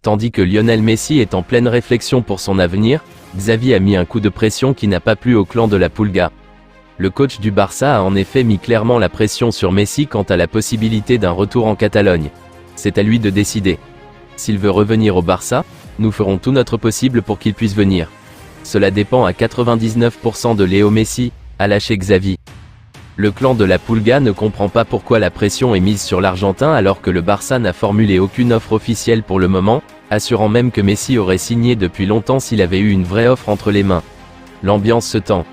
Tandis que Lionel Messi est en pleine réflexion pour son avenir, Xavi a mis un coup de pression qui n'a pas plu au clan de la Pulga. Le coach du Barça a en effet mis clairement la pression sur Messi quant à la possibilité d'un retour en Catalogne. C'est à lui de décider. S'il veut revenir au Barça, nous ferons tout notre possible pour qu'il puisse venir. Cela dépend à 99% de Léo Messi, a lâché Xavi. Le clan de la Pulga ne comprend pas pourquoi la pression est mise sur l'Argentin alors que le Barça n'a formulé aucune offre officielle pour le moment, assurant même que Messi aurait signé depuis longtemps s'il avait eu une vraie offre entre les mains. L'ambiance se tend.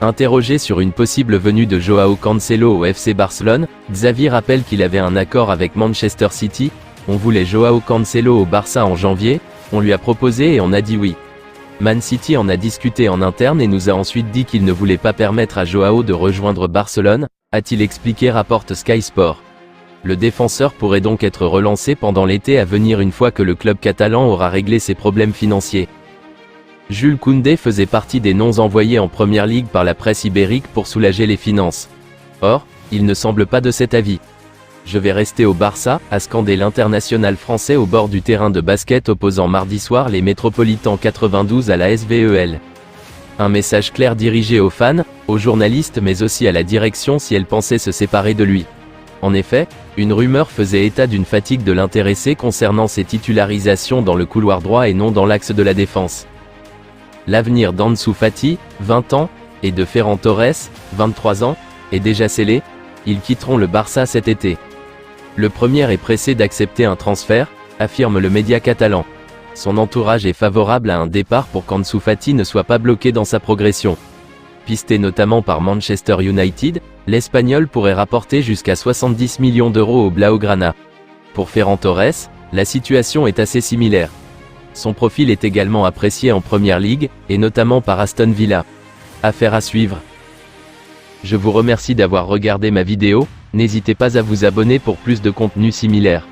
Interrogé sur une possible venue de Joao Cancelo au FC Barcelone, Xavi rappelle qu'il avait un accord avec Manchester City. On voulait Joao Cancelo au Barça en janvier, on lui a proposé et on a dit oui. Man City en a discuté en interne et nous a ensuite dit qu'il ne voulait pas permettre à Joao de rejoindre Barcelone, a-t-il expliqué, rapporte Sky Sport. Le défenseur pourrait donc être relancé pendant l'été à venir une fois que le club catalan aura réglé ses problèmes financiers. Jules Koundé faisait partie des noms envoyés en Première Ligue par la presse ibérique pour soulager les finances. Or, il ne semble pas de cet avis. Je vais rester au Barça, a scandé l'international français au bord du terrain de basket opposant mardi soir les Métropolitans 92 à la SVEL. Un message clair dirigé aux fans, aux journalistes mais aussi à la direction si elle pensait se séparer de lui. En effet, une rumeur faisait état d'une fatigue de l'intéressé concernant ses titularisations dans le couloir droit et non dans l'axe de la défense. L'avenir d'Ansu Fati, 20 ans, et de Ferran Torres, 23 ans, est déjà scellé. Ils quitteront le Barça cet été. Le premier est pressé d'accepter un transfert, affirme le média catalan. Son entourage est favorable à un départ pour qu'Ansu Fati ne soit pas bloqué dans sa progression. Pisté notamment par Manchester United, l'Espagnol pourrait rapporter jusqu'à 70 millions d'euros au Blaugrana. Pour Ferran Torres, la situation est assez similaire. Son profil est également apprécié en Première Ligue, et notamment par Aston Villa. Affaire à suivre. Je vous remercie d'avoir regardé ma vidéo, n'hésitez pas à vous abonner pour plus de contenu similaire.